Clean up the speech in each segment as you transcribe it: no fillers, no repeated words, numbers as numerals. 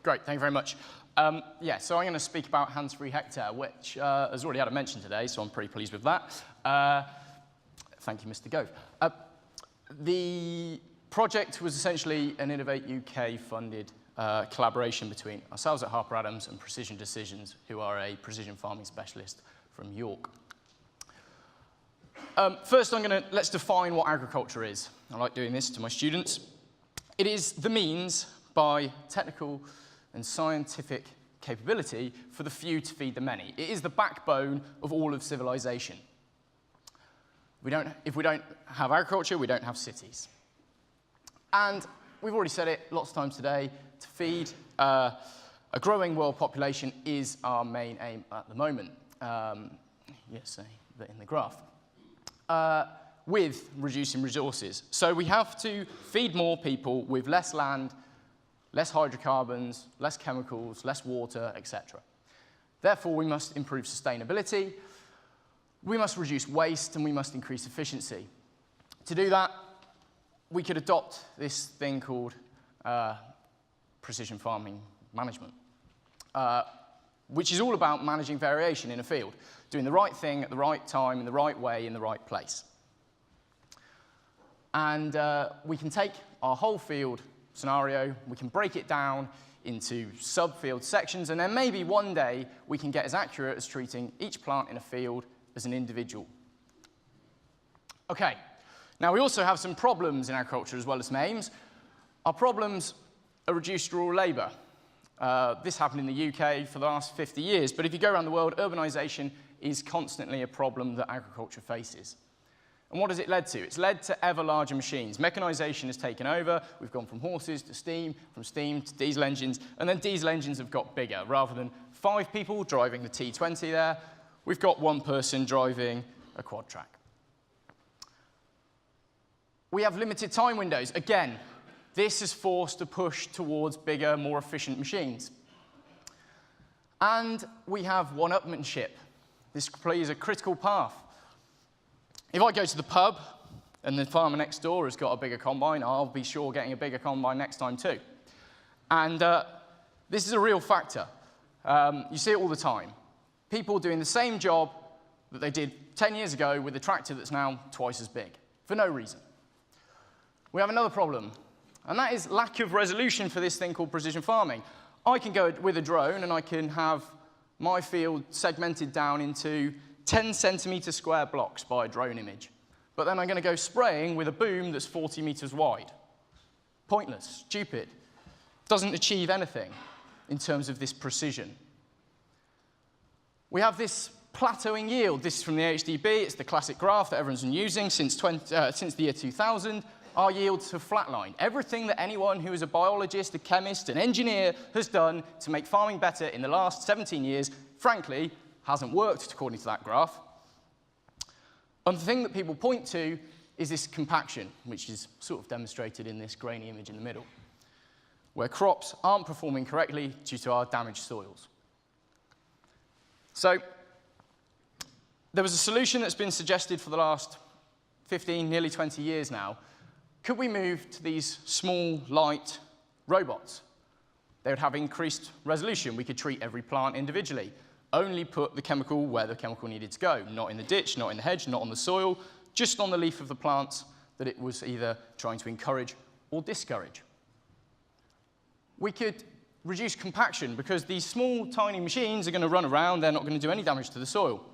Great, thank you very much. Yeah, so I'm going to speak about Hands-Free Hectare, which has already had a mention today, so I'm pretty pleased with that. Thank you, Mr. Gove. The project was essentially an Innovate UK-funded collaboration between ourselves at Harper Adams and Precision Decisions, who are a precision farming specialist from York. First, let's define what agriculture is. I like doing this to my students. It is the means by technical and scientific capability for the few to feed the many. It is the backbone of all of civilization. If we don't have agriculture, we don't have cities. And we've already said it lots of times today, to feed a growing world population is our main aim at the moment. Yes, in the graph. With reducing resources. So we have to feed more people with less land, less hydrocarbons, less chemicals, less water, etc. Therefore, we must improve sustainability, we must reduce waste, and we must increase efficiency. To do that, we could adopt this thing called precision farming management, which is all about managing variation in a field, doing the right thing at the right time, in the right way, in the right place. And we can take our whole field scenario, we can break it down into sub-field sections, and then maybe one day we can get as accurate as treating each plant in a field as an individual. Okay, now we also have some problems in agriculture as well as some aims. Our problems are reduced rural labour. This happened in the UK for the last 50 years, but if you go around the world, urbanisation is constantly a problem that agriculture faces. And what has it led to? It's led to ever larger machines. Mechanisation has taken over. We've gone from horses to steam, from steam to diesel engines, and then diesel engines have got bigger. Rather than 5 people driving the T20 there, we've got 1 person driving a quad track. We have limited time windows. Again, this has forced a push towards bigger, more efficient machines. And we have one-upmanship. This plays a critical path. If I go to the pub and the farmer next door has got a bigger combine, I'll be sure getting a bigger combine next time too. And this is a real factor. You see it all the time. People doing the same job that they did 10 years ago with a tractor that's now twice as big, for no reason. We have another problem, and that is lack of resolution for this thing called precision farming. I can go with a drone and I can have my field segmented down into 10 centimetre square blocks by a drone image. But then I'm going to go spraying with a boom that's 40 metres wide. Pointless, stupid. Doesn't achieve anything in terms of this precision. We have this plateauing yield. This is from the HDB. It's the classic graph that everyone's been using since the year 2000. Our yields have flatlined. Everything that anyone who is a biologist, a chemist, an engineer has done to make farming better in the last 17 years, frankly, hasn't worked according to that graph. And the thing that people point to is this compaction, which is sort of demonstrated in this grainy image in the middle, where crops aren't performing correctly due to our damaged soils. So there was a solution that's been suggested for the last 15, nearly 20 years now. Could we move to these small, light robots? They would have increased resolution. We could treat every plant individually. Only put the chemical where the chemical needed to go, not in the ditch, not in the hedge, not on the soil, just on the leaf of the plants that it was either trying to encourage or discourage. We could reduce compaction because these small, tiny machines are going to run around, they're not going to do any damage to the soil.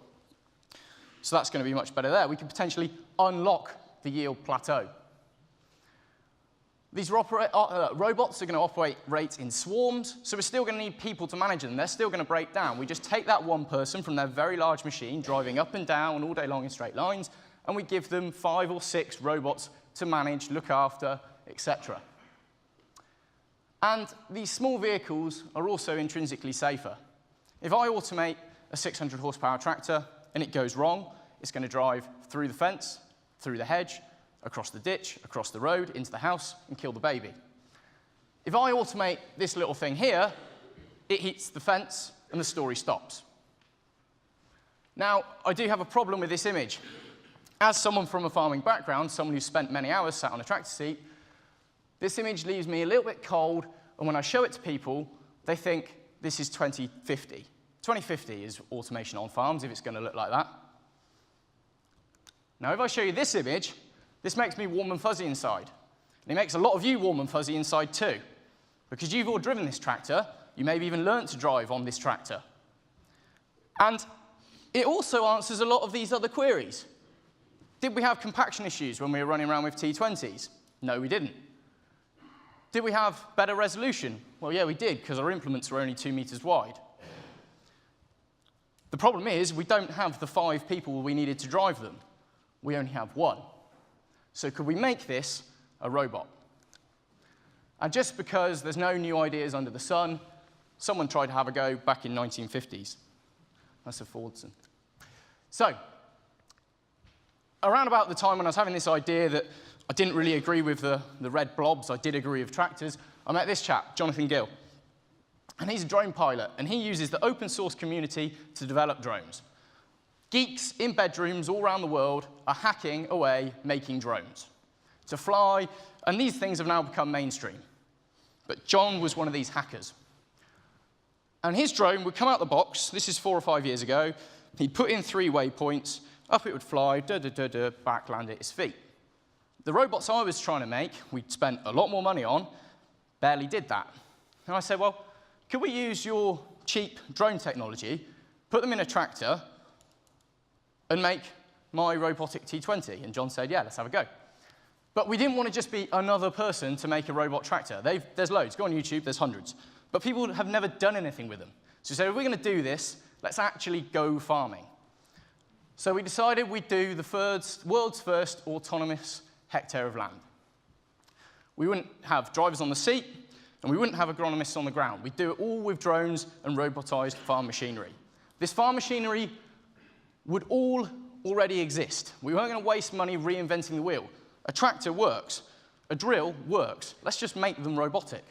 So that's going to be much better there. We could potentially unlock the yield plateau. These robots are going to operate in swarms, so we're still going to need people to manage them. They're still going to break down. We just take that one person from their very large machine, driving up and down all day long in straight lines, and we give them 5 or 6 robots to manage, look after, etc. And these small vehicles are also intrinsically safer. If I automate a 600 horsepower tractor and it goes wrong, it's going to drive through the fence, through the hedge, across the ditch, across the road, into the house, and kill the baby. If I automate this little thing here, it hits the fence, and the story stops. Now, I do have a problem with this image. As someone from a farming background, someone who's spent many hours sat on a tractor seat, this image leaves me a little bit cold, and when I show it to people, they think this is 2050. 2050 is automation on farms, if it's going to look like that. Now, if I show you this image, this makes me warm and fuzzy inside. And it makes a lot of you warm and fuzzy inside too. Because you've all driven this tractor, you maybe even learnt to drive on this tractor. And it also answers a lot of these other queries. Did we have compaction issues when we were running around with T20s? No, we didn't. Did we have better resolution? Well, yeah, we did, because our implements were only 2 meters wide. The problem is, we don't have the 5 people we needed to drive them. We only have 1. So could we make this a robot? And just because there's no new ideas under the sun, someone tried to have a go back in 1950s. That's a Fordson. So, around about the time when I was having this idea that I didn't really agree with the red blobs, I did agree with tractors, I met this chap, Jonathan Gill. And he's a drone pilot, and he uses the open source community to develop drones. Geeks in bedrooms all around the world are hacking away making drones to fly, and these things have now become mainstream. But John was one of these hackers. And his drone would come out the box, this is 4 or 5 years ago, he'd put in 3 waypoints, up it would fly, back, land at his feet. The robots I was trying to make, we'd spent a lot more money on, barely did that. And I said, well, could we use your cheap drone technology, put them in a tractor, and make my robotic T20? And John said, yeah, let's have a go. But we didn't want to just be another person to make a robot tractor. There's loads. Go on YouTube, there's hundreds. But people have never done anything with them. So we said, if we're going to do this, let's actually go farming. So we decided we'd do the world's first autonomous hectare of land. We wouldn't have drivers on the seat, and we wouldn't have agronomists on the ground. We'd do it all with drones and robotized farm machinery. This farm machinery would all already exist. We weren't going to waste money reinventing the wheel. A tractor works. A drill works. Let's just make them robotic.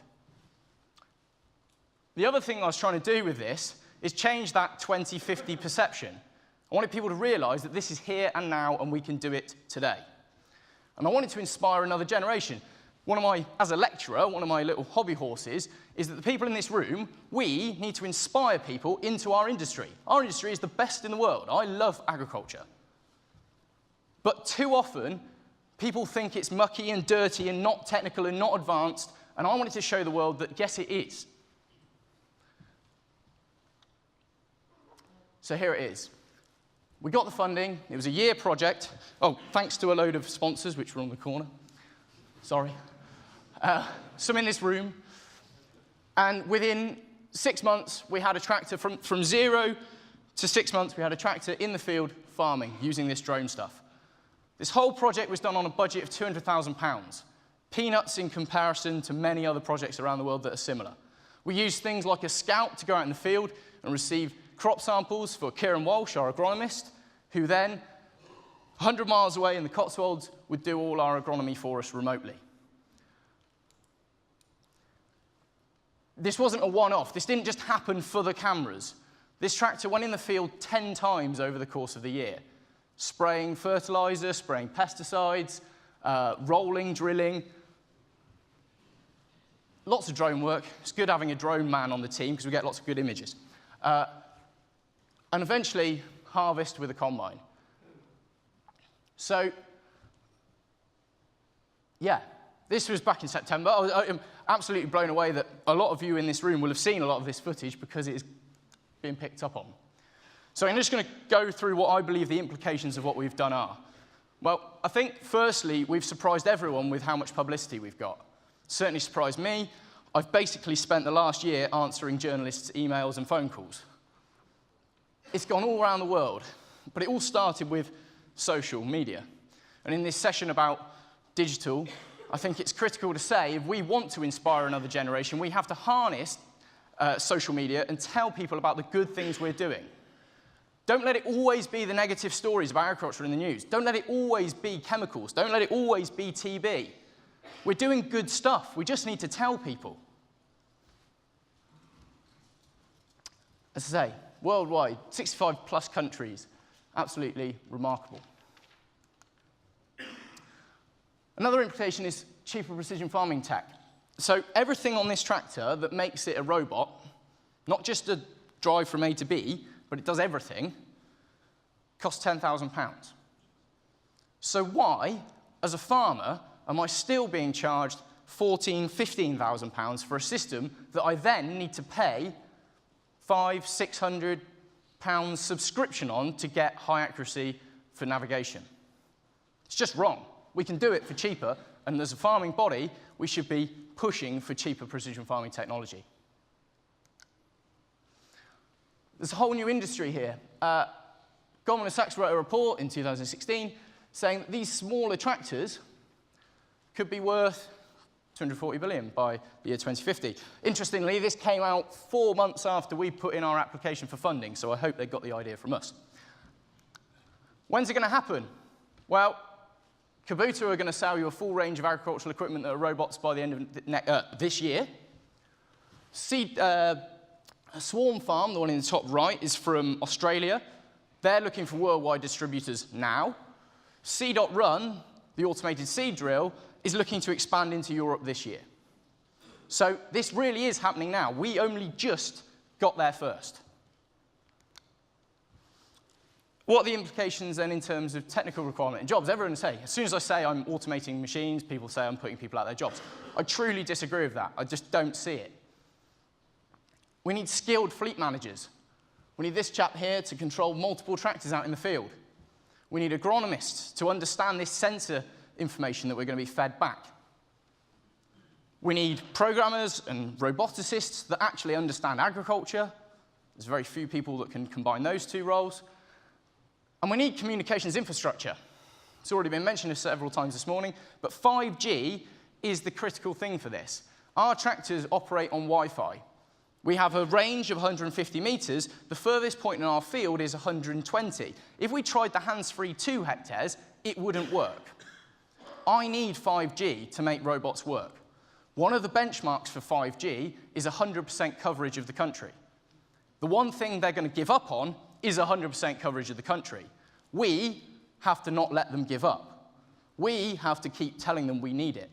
The other thing I was trying to do with this is change that 2050 perception. I wanted people to realize that this is here and now, and we can do it today. And I wanted to inspire another generation. As a lecturer, one of my little hobby horses is that the people in this room, we need to inspire people into our industry. Our industry is the best in the world. I love agriculture. But too often, people think it's mucky and dirty and not technical and not advanced, and I wanted to show the world that, yes, it is. So here it is. We got the funding. It was a year project. Oh, thanks to a load of sponsors, which were on the corner. Sorry. Some in this room. And within 6 months, we had a tractor from 0 to 6 months, we had a tractor in the field farming using this drone stuff. This whole project was done on a budget of £200,000. Peanuts in comparison to many other projects around the world that are similar. We used things like a scout to go out in the field and receive crop samples for Kieran Walsh, our agronomist, who then, 100 miles away in the Cotswolds, would do all our agronomy for us remotely. This wasn't a one-off. This didn't just happen for the cameras. This tractor went in the field 10 times over the course of the year, spraying fertilizer, spraying pesticides, rolling, drilling. Lots of drone work. It's good having a drone man on the team because we get lots of good images. And eventually, harvest with a combine. So, yeah, this was back in September. I'm absolutely blown away that a lot of you in this room will have seen a lot of this footage because it is being picked up on. So I'm just going to go through what I believe the implications of what we've done are. Well, I think, firstly, we've surprised everyone with how much publicity we've got. Certainly surprised me. I've basically spent the last year answering journalists' emails and phone calls. It's gone all around the world, but it all started with social media. And in this session about digital, I think it's critical to say if we want to inspire another generation, we have to harness social media and tell people about the good things we're doing. Don't let it always be the negative stories about agriculture in the news. Don't let it always be chemicals. Don't let it always be TB. We're doing good stuff. We just need to tell people. As I say, worldwide, 65+ countries. Absolutely remarkable. Another implication is cheaper precision farming tech. So everything on this tractor that makes it a robot, not just a drive from A to B, but it does everything, costs £10,000. So why, as a farmer, am I still being charged £14,000, £15,000 for a system that I then need to pay £500, £600 subscription on to get high accuracy for navigation? It's just wrong. We can do it for cheaper, and as a farming body, we should be pushing for cheaper precision farming technology. There's a whole new industry here. Goldman Sachs wrote a report in 2016 saying that these smaller tractors could be worth 240 billion by the year 2050. Interestingly, this came out 4 months after we put in our application for funding, so I hope they got the idea from us. When's it going to happen? Well, Kubota are going to sell you a full range of agricultural equipment that are robots by the end of this year. Swarm Farm, the one in the top right, is from Australia. They're looking for worldwide distributors now. C.Run, the automated seed drill, is looking to expand into Europe this year. So this really is happening now. We only just got there first. What are the implications then in terms of technical requirement and jobs? Everyone say, as soon as I say I'm automating machines, people say I'm putting people out of their jobs. I truly disagree with that. I just don't see it. We need skilled fleet managers. We need this chap here to control multiple tractors out in the field. We need agronomists to understand this sensor information that we're going to be fed back. We need programmers and roboticists that actually understand agriculture. There's very few people that can combine those two roles. And we need communications infrastructure. It's already been mentioned several times this morning, but 5G is the critical thing for this. Our tractors operate on Wi-Fi. We have a range of 150 meters. The furthest point in our field is 120. If we tried the Hands-Free 2 hectares, it wouldn't work. I need 5G to make robots work. One of the benchmarks for 5G is 100% coverage of the country. The one thing they're going to give up on is 100% coverage of the country. We have to not let them give up. We have to keep telling them we need it.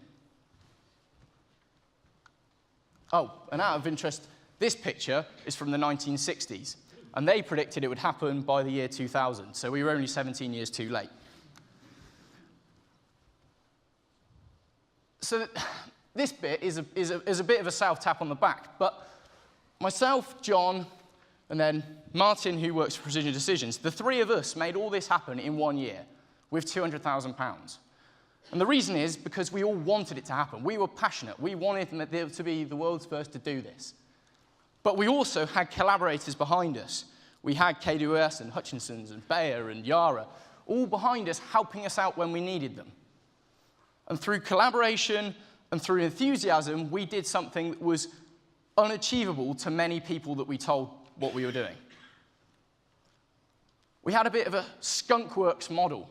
Oh, and out of interest, this picture is from the 1960s, and they predicted it would happen by the year 2000, so we were only 17 years too late. So this bit is a bit of a self-tap on the back, but myself, John, and then Martin, who works for Precision Decisions, the three of us made all this happen in 1 year with £200,000. And the reason is because we all wanted it to happen. We were passionate. We wanted them to be the world's first to do this. But we also had collaborators behind us. We had KWS and Hutchinson's and Bayer and Yara, all behind us, helping us out when we needed them. And through collaboration and through enthusiasm, we did something that was unachievable to many people that we told what we were doing. We had a bit of a skunkworks model.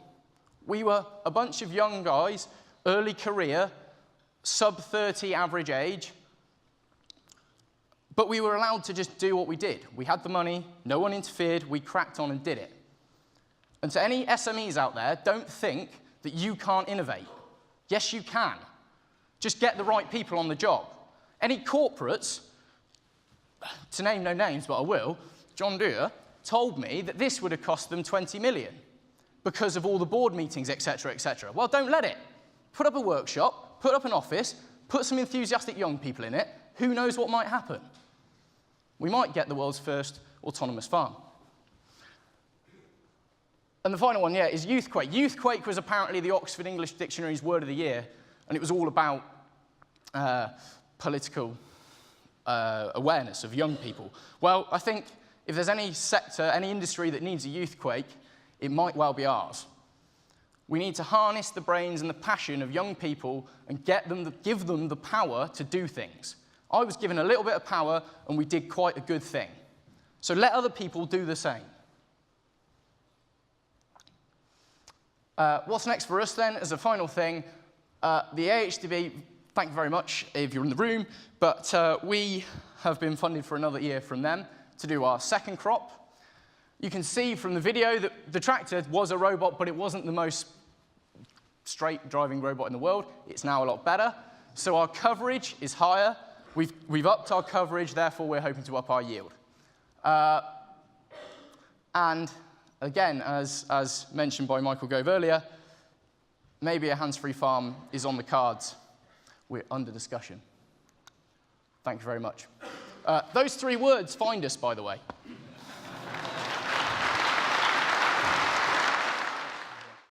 We were a bunch of young guys, early career, sub-30 average age, but we were allowed to just do what we did. We had the money, no one interfered, we cracked on and did it. And to any SMEs out there, don't think that you can't innovate. Yes, you can. Just get the right people on the job. Any corporates, to name no names, but I will, John Deere, told me that this would have cost them 20 million because of all the board meetings, etc., etc. Well, don't let it. Put up a workshop, put up an office, put some enthusiastic young people in it. Who knows what might happen? We might get the world's first autonomous farm. And the final one, is youthquake. Youthquake was apparently the Oxford English Dictionary's word of the year, and it was all about political awareness of young people. Well, I think if there's any sector, any industry that needs a youthquake, it might well be ours. We need to harness the brains and the passion of young people and give them the power to do things. I was given a little bit of power, and we did quite a good thing. So let other people do the same. What's next for us then, as a final thing? The AHDB, thank you very much if you're in the room, but we have been funded for another year from them to do our second crop. You can see from the video that the tractor was a robot, but it wasn't the most straight driving robot in the world. It's now a lot better. So our coverage is higher. We've upped our coverage, therefore we're hoping to up our yield. And again, as mentioned by Michael Gove earlier, maybe a hands-free farm is on the cards. We're under discussion. Thank you very much. Those 3 words find us, by the way.